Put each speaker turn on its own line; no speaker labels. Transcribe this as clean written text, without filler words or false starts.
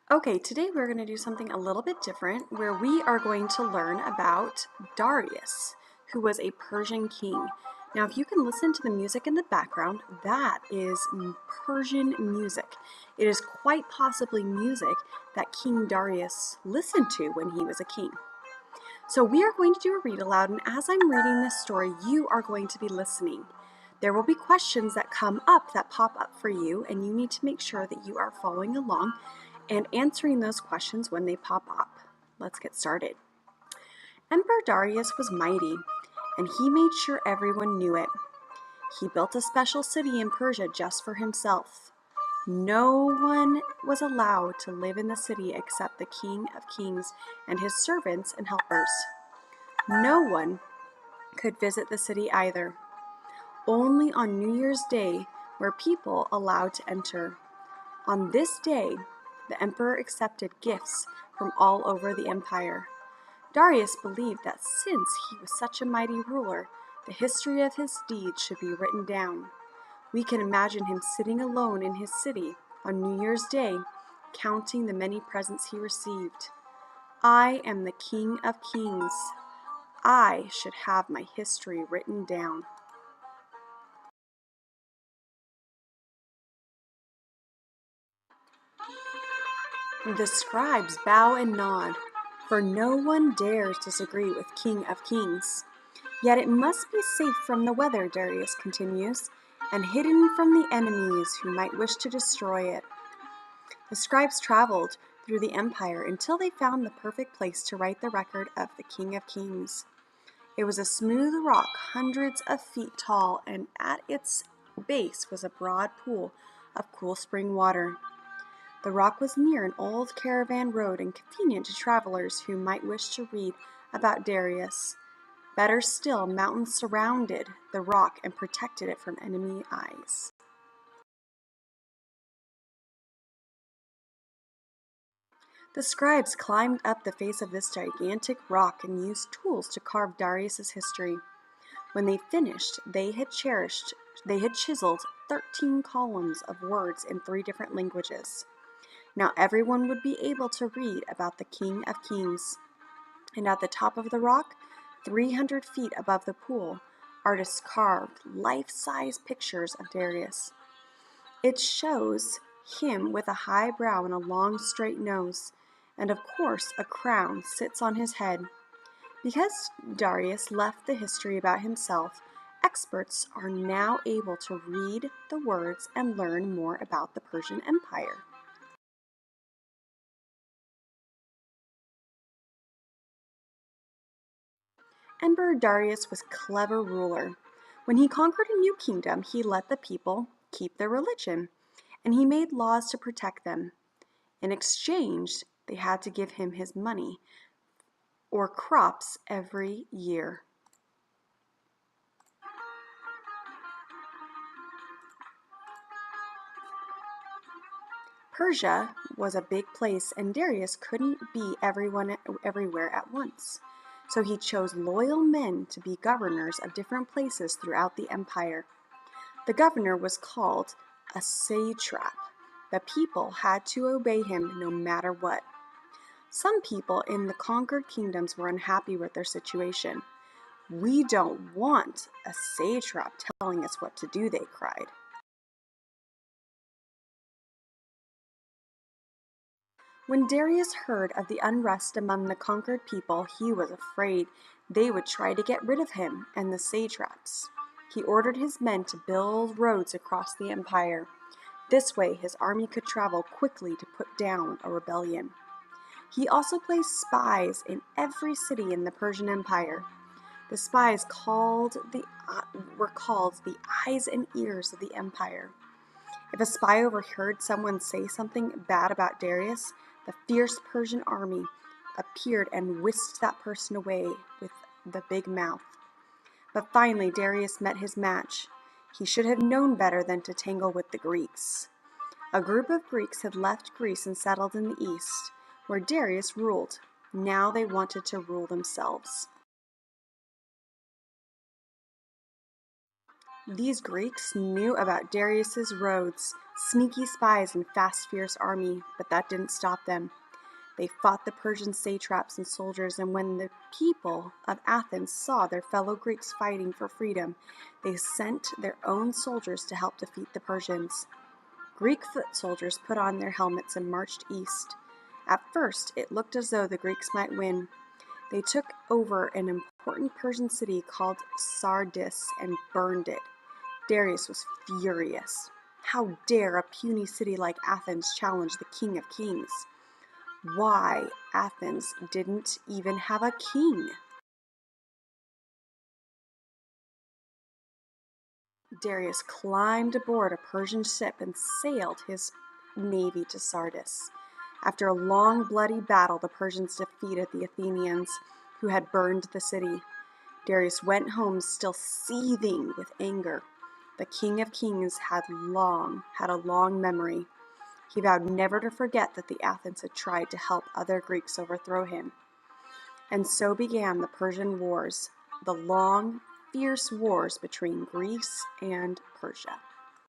Okay, today we're going to do something a little bit different where we are going to learn about Darius, who was a Persian king. Now, if you can listen to the music in the background, that is Persian music. It is quite possibly music that King Darius listened to when he was a king. So we are going to do a read aloud, and as I'm reading this story, you are going to be listening. There will be questions that come up that pop up for you, and you need to make sure that you are following along and answering those questions when they pop up. Let's get started. Emperor Darius was mighty, and he made sure everyone knew it. He built a special city in Persia just for himself. No one was allowed to live in the city except the King of Kings and his servants and helpers. No one could visit the city either. Only on New Year's Day were people allowed to enter. On this day, the emperor accepted gifts from all over the empire. Darius believed that since he was such a mighty ruler, the history of his deeds should be written down. We can imagine him sitting alone in his city on New Year's Day, counting the many presents he received. I am the King of Kings. I should have my history written down. The scribes bow and nod, for no one dares disagree with King of Kings. Yet it must be safe from the weather, Darius continues, and hidden from the enemies who might wish to destroy it. The scribes traveled through the empire until they found the perfect place to write the record of the King of Kings. It was a smooth rock hundreds of feet tall, and at its base was a broad pool of cool spring water. The rock was near an old caravan road and convenient to travelers who might wish to read about Darius. Better still, mountains surrounded the rock and protected it from enemy eyes. The scribes climbed up the face of this gigantic rock and used tools to carve Darius's history. When they finished, they had chiseled 13 columns of words in 3 different languages. Now everyone would be able to read about the King of Kings. And at the top of the rock, 300 feet above the pool, artists carved life-size pictures of Darius. It shows him with a high brow and a long straight nose, and of course a crown sits on his head. Because Darius left the history about himself, experts are now able to read the words and learn more about the Persian Empire. Emperor Darius was a clever ruler. When he conquered a new kingdom, he let the people keep their religion, and he made laws to protect them. In exchange, they had to give him his money or crops every year. Persia was a big place, and Darius couldn't be everywhere at once. So he chose loyal men to be governors of different places throughout the empire. The governor was called a satrap. The people had to obey him no matter what. Some people in the conquered kingdoms were unhappy with their situation. "We don't want a satrap telling us what to do," they cried. When Darius heard of the unrest among the conquered people, he was afraid they would try to get rid of him and the satraps. He ordered his men to build roads across the empire. This way, his army could travel quickly to put down a rebellion. He also placed spies in every city in the Persian Empire. The spies were called the eyes and ears of the empire. If a spy overheard someone say something bad about Darius, the fierce Persian army appeared and whisked that person away with the big mouth. But finally, Darius met his match. He should have known better than to tangle with the Greeks. A group of Greeks had left Greece and settled in the east, where Darius ruled. Now they wanted to rule themselves. These Greeks knew about Darius's roads, sneaky spies, and fast, fierce army, but that didn't stop them. They fought the Persian satraps and soldiers, and when the people of Athens saw their fellow Greeks fighting for freedom, they sent their own soldiers to help defeat the Persians. Greek foot soldiers put on their helmets and marched east. At first, it looked as though the Greeks might win. They took over an important Persian city called Sardis and burned it. Darius was furious. How dare a puny city like Athens challenge the King of Kings? Why, Athens didn't even have a king. Darius climbed aboard a Persian ship and sailed his navy to Sardis. After a long, bloody battle, the Persians defeated the Athenians, who had burned the city. Darius went home still seething with anger. The King of Kings had a long memory. He vowed never to forget that the Athens had tried to help other Greeks overthrow him. And so began the Persian Wars, the long, fierce wars between Greece and Persia.